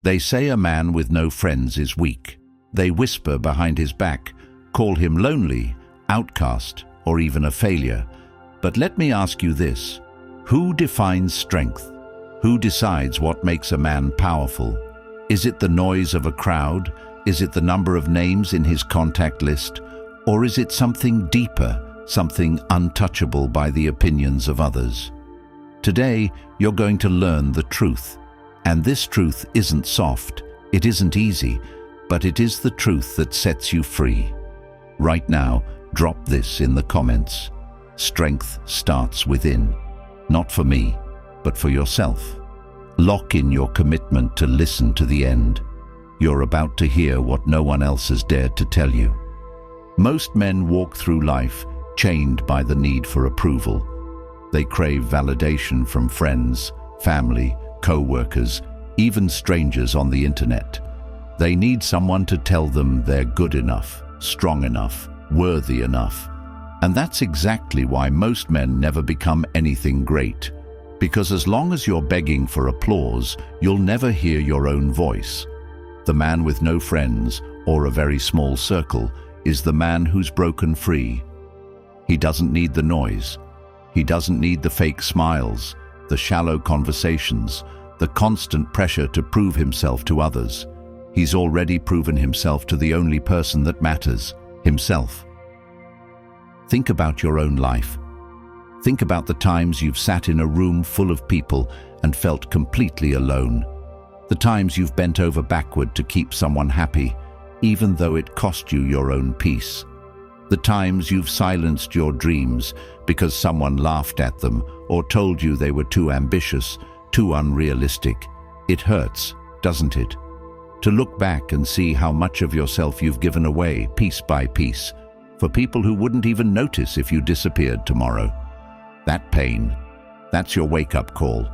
They say a man with no friends is weak. They whisper behind his back, call him lonely, outcast, or even a failure. But let me ask you this: who defines strength? Who decides what makes a man powerful? Is it the noise of a crowd? Is it the number of names in his contact list? Or is it something deeper, something untouchable by the opinions of others? Today, you're going to learn the truth. And this truth isn't soft, it isn't easy, but it is the truth that sets you free. Right now, drop this in the comments. Strength starts within. Not for me, but for yourself. Lock in your commitment to listen to the end. You're about to hear what no one else has dared to tell you. Most men walk through life chained by the need for approval. They crave validation from friends, family, co-workers, even strangers on the internet. They need someone to tell them they're good enough, strong enough, worthy enough. And that's exactly why most men never become anything great. Because as long as you're begging for applause, you'll never hear your own voice. The man with no friends, or a very small circle, is the man who's broken free. He doesn't need the noise. He doesn't need the fake smiles, the shallow conversations, the constant pressure to prove himself to others. He's already proven himself to the only person that matters, himself. Think about your own life. Think about the times you've sat in a room full of people and felt completely alone. The times you've bent over backward to keep someone happy, even though it cost you your own peace. The times you've silenced your dreams because someone laughed at them or told you they were too ambitious, too unrealistic. It hurts, doesn't it? To look back and see how much of yourself you've given away, piece by piece, for people who wouldn't even notice if you disappeared tomorrow. That pain, that's your wake-up call.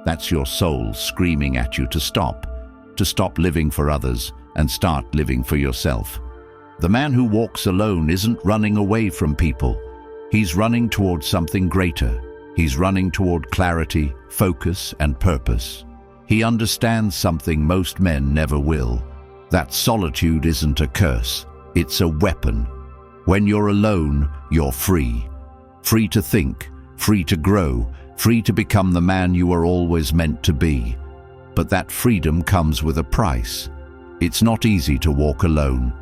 That's your soul screaming at you to stop living for others and start living for yourself. The man who walks alone isn't running away from people. He's running towards something greater. He's running toward clarity, focus, and purpose. He understands something most men never will. That solitude isn't a curse. It's a weapon. When you're alone, you're free. Free to think, free to grow, free to become the man you were always meant to be. But that freedom comes with a price. It's not easy to walk alone.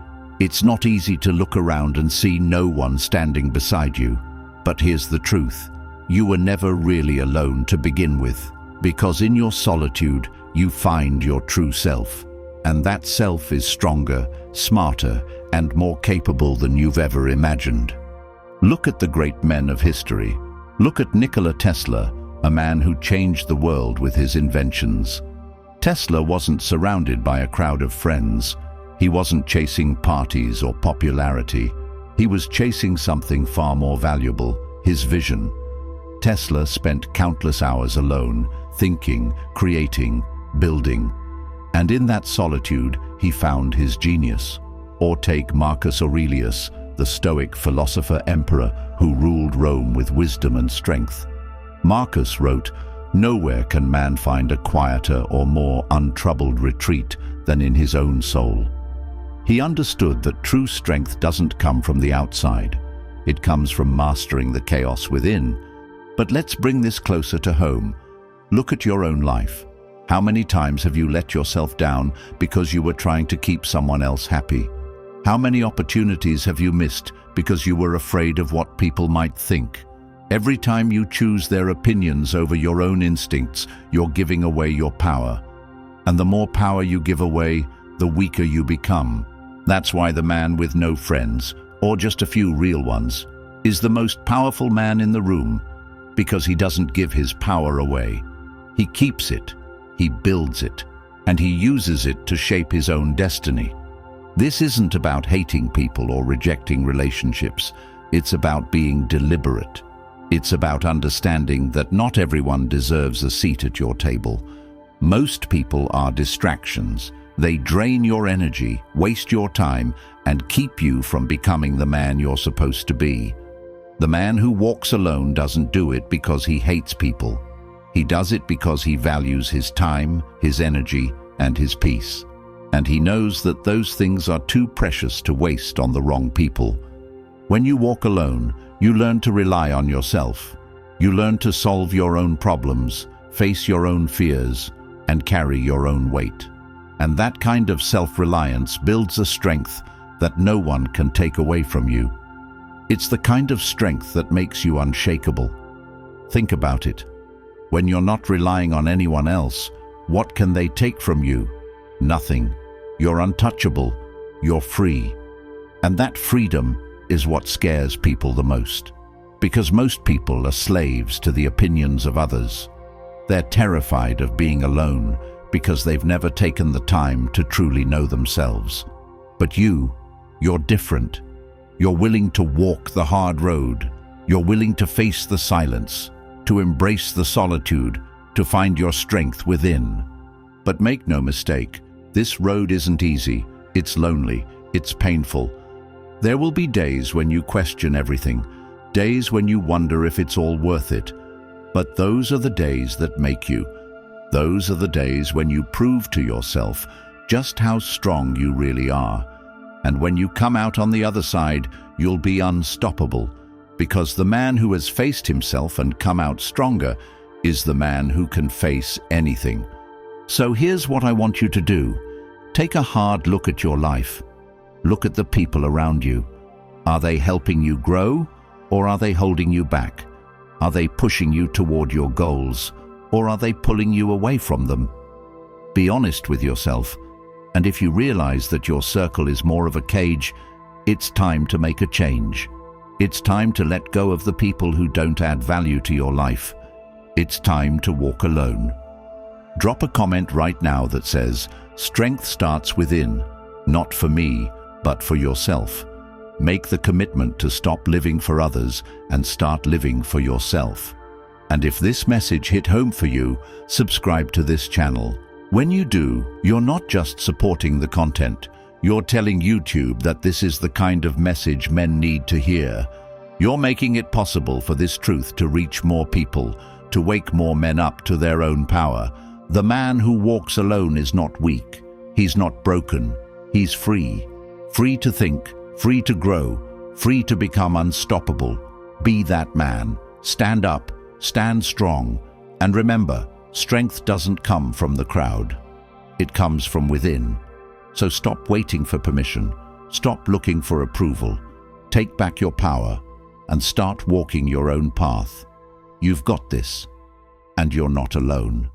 It's not easy to look around and see no one standing beside you. But here's the truth. You were never really alone to begin with, because in your solitude, you find your true self. And that self is stronger, smarter, and more capable than you've ever imagined. Look at the great men of history. Look at Nikola Tesla, a man who changed the world with his inventions. Tesla wasn't surrounded by a crowd of friends. He wasn't chasing parties or popularity. He was chasing something far more valuable, his vision. Tesla spent countless hours alone, thinking, creating, building. And in that solitude, he found his genius. Or take Marcus Aurelius, the Stoic philosopher-emperor who ruled Rome with wisdom and strength. Marcus wrote, "Nowhere can man find a quieter or more untroubled retreat than in his own soul." He understood that true strength doesn't come from the outside. It comes from mastering the chaos within. But let's bring this closer to home. Look at your own life. How many times have you let yourself down because you were trying to keep someone else happy? How many opportunities have you missed because you were afraid of what people might think? Every time you choose their opinions over your own instincts, you're giving away your power. And the more power you give away, the weaker you become. That's why the man with no friends, or just a few real ones, is the most powerful man in the room, because he doesn't give his power away. He keeps it, he builds it, and he uses it to shape his own destiny. This isn't about hating people or rejecting relationships. It's about being deliberate. It's about understanding that not everyone deserves a seat at your table. Most people are distractions. They drain your energy, waste your time, and keep you from becoming the man you're supposed to be. The man who walks alone doesn't do it because he hates people. He does it because he values his time, his energy, and his peace. And he knows that those things are too precious to waste on the wrong people. When you walk alone, you learn to rely on yourself. You learn to solve your own problems, face your own fears, and carry your own weight. And that kind of self-reliance builds a strength that no one can take away from you. It's the kind of strength that makes you unshakable. Think about it. When you're not relying on anyone else, what can they take from you? Nothing. You're untouchable. You're free. And that freedom is what scares people the most. Because most people are slaves to the opinions of others. They're terrified of being alone because they've never taken the time to truly know themselves. But you're different. You're willing to walk the hard road. You're willing to face the silence, to embrace the solitude, to find your strength within. But make no mistake, this road isn't easy. It's lonely. It's painful. There will be days when you question everything, days when you wonder if it's all worth it. But those are the days that make you. Those are the days when you prove to yourself just how strong you really are. And when you come out on the other side, you'll be unstoppable, because the man who has faced himself and come out stronger is the man who can face anything. So here's what I want you to do. Take a hard look at your life. Look at the people around you. Are they helping you grow, or are they holding you back? Are they pushing you toward your goals, or are they pulling you away from them? Be honest with yourself, and if you realize that your circle is more of a cage, it's time to make a change. It's time to let go of the people who don't add value to your life. It's time to walk alone. Drop a comment right now that says, "Strength starts within, not for me, but for yourself." Make the commitment to stop living for others and start living for yourself. And if this message hit home for you, subscribe to this channel. When you do, you're not just supporting the content. You're telling YouTube that this is the kind of message men need to hear. You're making it possible for this truth to reach more people, to wake more men up to their own power. The man who walks alone is not weak. He's not broken. He's free. Free to think, free to grow, free to become unstoppable. Be that man. Stand up, stand strong, and remember, strength doesn't come from the crowd. It comes from within. So stop waiting for permission. Stop looking for approval. Take back your power and start walking your own path. You've got this, and you're not alone.